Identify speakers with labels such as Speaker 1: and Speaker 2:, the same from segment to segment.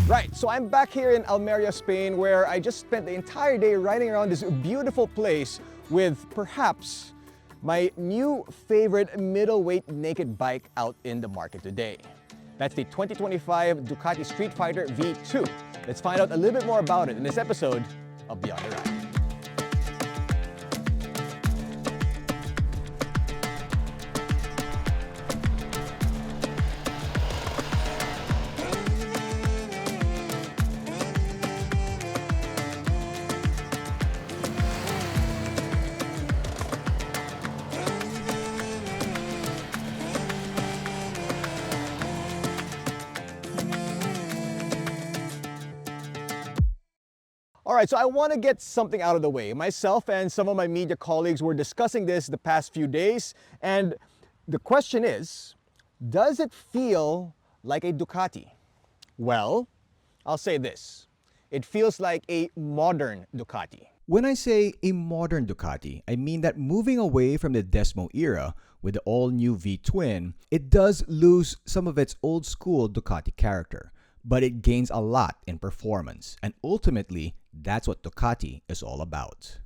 Speaker 1: Right, so I'm back here in Almeria, Spain, where I just spent the entire day riding around this beautiful place with perhaps my new favorite middleweight naked bike out in the market today. That's the 2025 Ducati Streetfighter V2. Let's find out a little bit more about it in this episode of Beyond the Ride. All right, so I want to get something out of the way. Myself and some of my media colleagues were discussing this the past few days, and the question is, does it feel like a Ducati? Well, I'll say this. It feels like a modern Ducati.
Speaker 2: When I say a modern Ducati, I mean that moving away from the Desmo era with the all-new V-twin, it does lose some of its old-school Ducati character, but it gains a lot in performance, and ultimately, that's what Ducati is all about.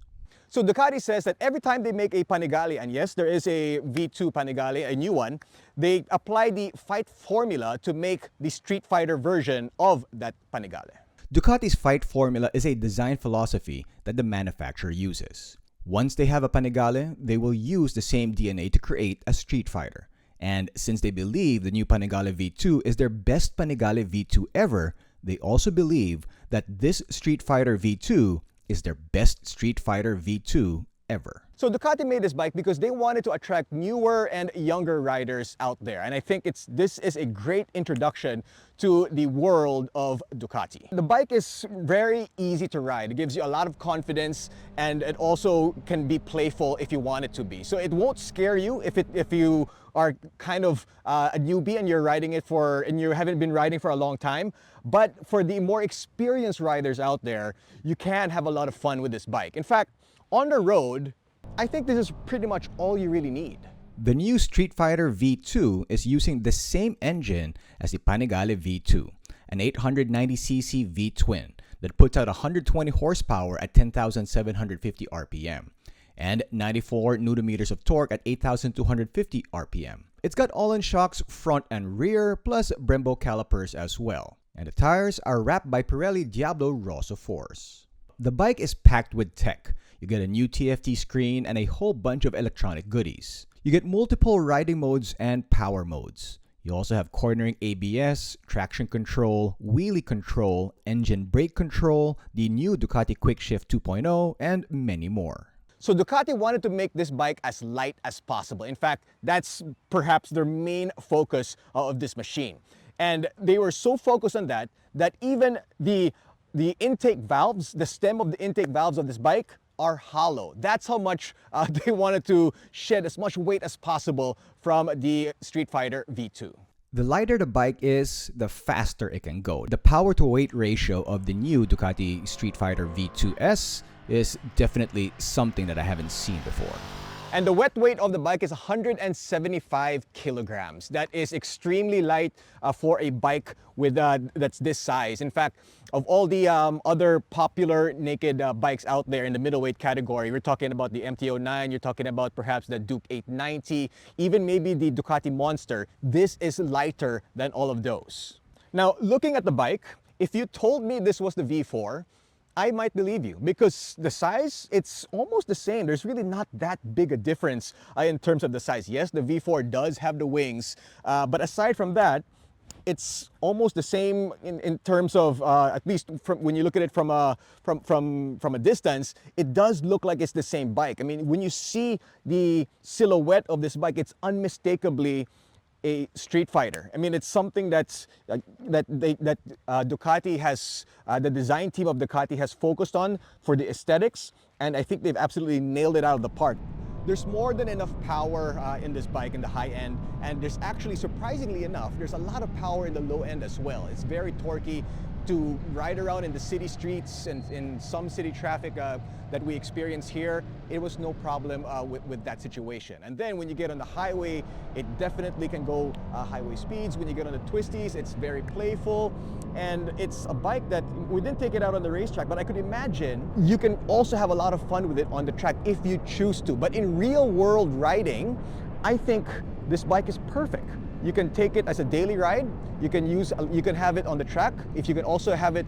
Speaker 1: So Ducati says that every time they make a Panigale, and yes, there is a V2 Panigale, a new one, they apply the fight formula to make the Street Fighter version of that Panigale.
Speaker 2: Ducati's fight formula is a design philosophy that the manufacturer uses. Once they have a Panigale, they will use the same DNA to create a Street Fighter. And since they believe the new Panigale V2 is their best Panigale V2 ever, they also believe that this Street Fighter V2 is their best Street Fighter V2 ever.
Speaker 1: So Ducati made this bike because they wanted to attract newer and younger riders out there. And I think this is a great introduction to the world of Ducati. The bike is very easy to ride. It gives you a lot of confidence, and it also can be playful if you want it to be. So it won't scare you if you are kind of a newbie and you're riding it and you haven't been riding for a long time. But for the more experienced riders out there, you can have a lot of fun with this bike. In fact, on the road, I think this is pretty much all you really need.
Speaker 2: The new Street Fighter V2 is using the same engine as the Panigale V2, an 890cc V-twin that puts out 120 horsepower at 10,750 RPM and 94 Nm of torque at 8,250 RPM. It's got all-in shocks front and rear, plus Brembo calipers as well. And the tires are wrapped by Pirelli Diablo Rosso Force. The bike is packed with tech. You get a new TFT screen and a whole bunch of electronic goodies. You get multiple riding modes and power modes. You also have cornering ABS, traction control, wheelie control, engine brake control, the new Ducati Quick Shift 2.0, and many more.
Speaker 1: So Ducati wanted to make this bike as light as possible. In fact, that's perhaps their main focus of this machine. And they were so focused on that even the intake valves, the stem of the intake valves of this bike are hollow. That's how much they wanted to shed as much weight as possible from the Street Fighter V2.
Speaker 2: The lighter the bike is, the faster it can go. The power to weight ratio of the new Ducati Streetfighter V2S is definitely something that I haven't seen before.
Speaker 1: And the wet weight of the bike is 175 kilograms. That is extremely light for a bike with that's this size. In fact, of all the other popular naked bikes out there in the middleweight category, we're talking about the MT-09, you're talking about perhaps the Duke 890, even maybe the Ducati Monster. This is lighter than all of those. Now, looking at the bike, if you told me this was the V4, I might believe you, because the size, it's almost the same. There's really not that big a difference in terms of the size. Yes, the V4 does have the wings, but aside from that, it's almost the same in terms of, at least when you look at it from a distance, it does look like it's the same bike. I mean, when you see the silhouette of this bike, it's unmistakably a Street Fighter. I mean, it's something that Ducati has, the design team of Ducati has focused on for the aesthetics, and I think they've absolutely nailed it out of the park. There's more than enough power in this bike in the high end, and there's actually, surprisingly enough, there's a lot of power in the low end as well. It's very torquey. to ride around in the city streets and in some city traffic that we experience here, it was no problem with that situation. And then when you get on the highway, it definitely can go highway speeds. When you get on the twisties, it's very playful. And it's a bike that we didn't take it out on the racetrack, but I could imagine you can also have a lot of fun with it on the track if you choose to. But in real world riding, I think this bike is perfect. You can take it as a daily ride. You can have it on the track. If you can also have it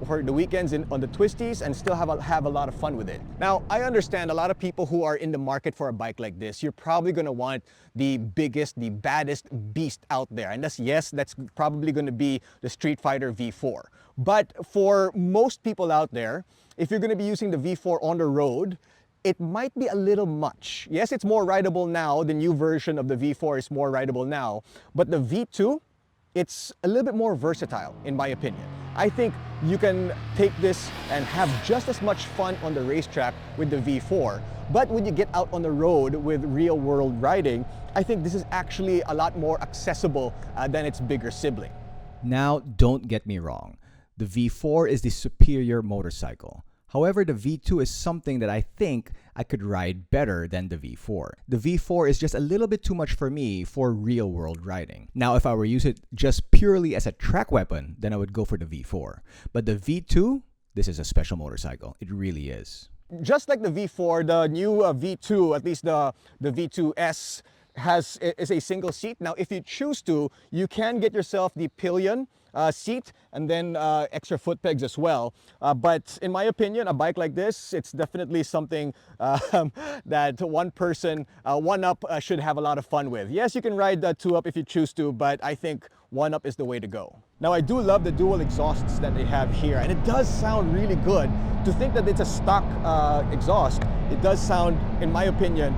Speaker 1: for the weekends on the twisties and still have a lot of fun with it. Now, I understand a lot of people who are in the market for a bike like this, you're probably going to want the biggest, the baddest beast out there. And that's probably going to be the Streetfighter V4. But for most people out there, if you're going to be using the V4 on the road, it might be a little much. Yes, it's more rideable now. The new version of the V4 is more rideable now. But the V2, it's a little bit more versatile, in my opinion. I think you can take this and have just as much fun on the racetrack with the V4. But when you get out on the road with real-world riding, I think this is actually a lot more accessible than its bigger sibling.
Speaker 2: Now, don't get me wrong. The V4 is the superior motorcycle. However, the V2 is something that I think I could ride better than the V4. The V4 is just a little bit too much for me for real-world riding. Now, if I were to use it just purely as a track weapon, then I would go for the V4. But the V2, this is a special motorcycle. It really is.
Speaker 1: Just like the V4, the new V2, at least the V2S, is a single seat. Now, if you choose to, you can get yourself the pillion seat and then extra foot pegs as well. But in my opinion, a bike like this, it's definitely something that one person, one up, should have a lot of fun with. Yes, you can ride the two up if you choose to, but I think one up is the way to go. Now, I do love the dual exhausts that they have here, and it does sound really good. To think that it's a stock exhaust, it does sound, in my opinion,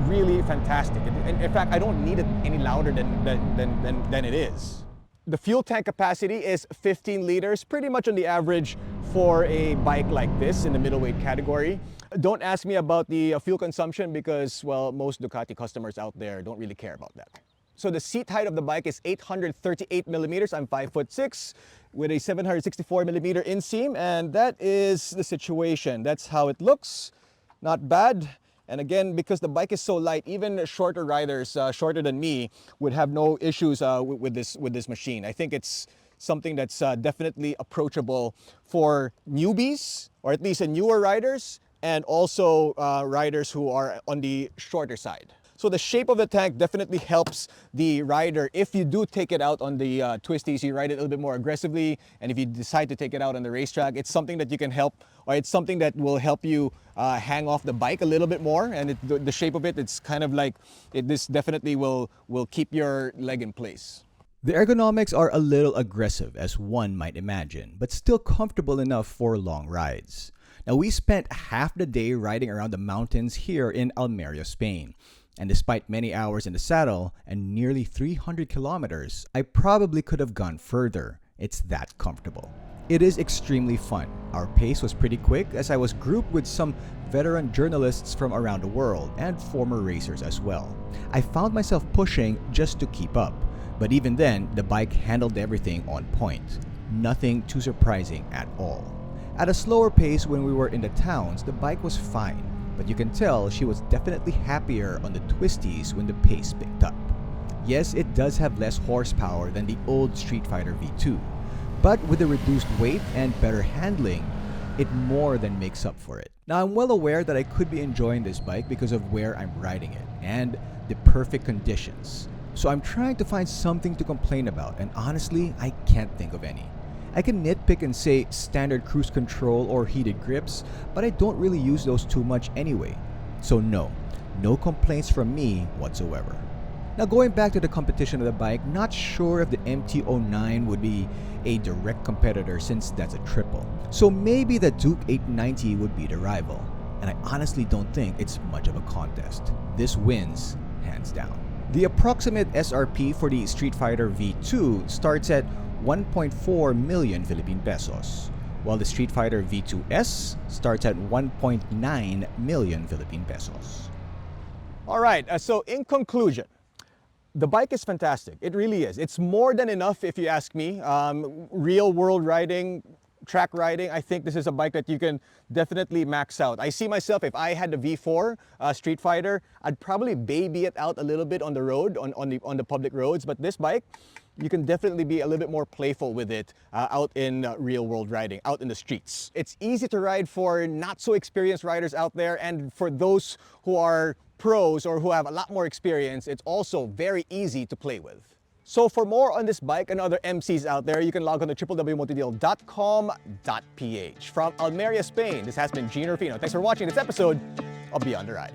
Speaker 1: really fantastic. In fact, I don't need it any louder than it is. The fuel tank capacity is 15 liters, pretty much on the average for a bike like this in the middleweight category. Don't ask me about the fuel consumption because, well, most Ducati customers out there don't really care about that. So the seat height of the bike is 838 millimeters. I'm 5'6", with a 764 millimeter inseam, and that is the situation. That's how it looks. Not bad. And again, because the bike is so light, even shorter riders, shorter than me, would have no issues with this machine. I think it's something that's definitely approachable for newbies, or at least newer riders, and also riders who are on the shorter side. So the shape of the tank definitely helps the rider. If you do take it out on the twisties, you ride it a little bit more aggressively. And if you decide to take it out on the racetrack, it's something that you can help, or it's something that will help you hang off the bike a little bit more. And the shape of it, it's kind of like, this definitely will keep your leg in place.
Speaker 2: The ergonomics are a little aggressive, as one might imagine, but still comfortable enough for long rides. Now, we spent half the day riding around the mountains here in Almeria, Spain. And despite many hours in the saddle and nearly 300 kilometers, I probably could have gone further. It's that comfortable. It is extremely fun. Our pace was pretty quick as I was grouped with some veteran journalists from around the world and former racers as well. I found myself pushing just to keep up, but even then, the bike handled everything on point. Nothing too surprising at all. At a slower pace when we were in the towns, the bike was fine. But you can tell she was definitely happier on the twisties when the pace picked up. Yes, it does have less horsepower than the old Streetfighter V2, but with the reduced weight and better handling, it more than makes up for it. Now, I'm well aware that I could be enjoying this bike because of where I'm riding it and the perfect conditions. So I'm trying to find something to complain about, and honestly, I can't think of any. I can nitpick and say standard cruise control or heated grips, but I don't really use those too much anyway. So no complaints from me whatsoever. Now, going back to the competition of the bike, not sure if the MT-09 would be a direct competitor since that's a triple. So maybe the Duke 890 would be the rival. And I honestly don't think it's much of a contest. This wins, hands down. The approximate SRP for the Streetfighter V2 starts at 1.4 million Philippine pesos, while the Streetfighter V2S starts at 1.9 million Philippine pesos.
Speaker 1: All right, so in conclusion, The bike is fantastic. It really is. It's more than enough if you ask me. Real world riding, track riding, I think this is a bike that you can definitely max out. I see myself, if I had the V4 Street Fighter, I'd probably baby it out a little bit on the road, on the public roads. But this bike, you can definitely be a little bit more playful with it out in real world riding, out in the streets. It's easy to ride for not so experienced riders out there, and for those who are pros or who have a lot more experience, it's also very easy to play with. So for more on this bike and other MCs out there, you can log on to www.motodeal.com.ph. From Almeria, Spain, this has been Jinno. Thanks for watching this episode of Beyond the Ride.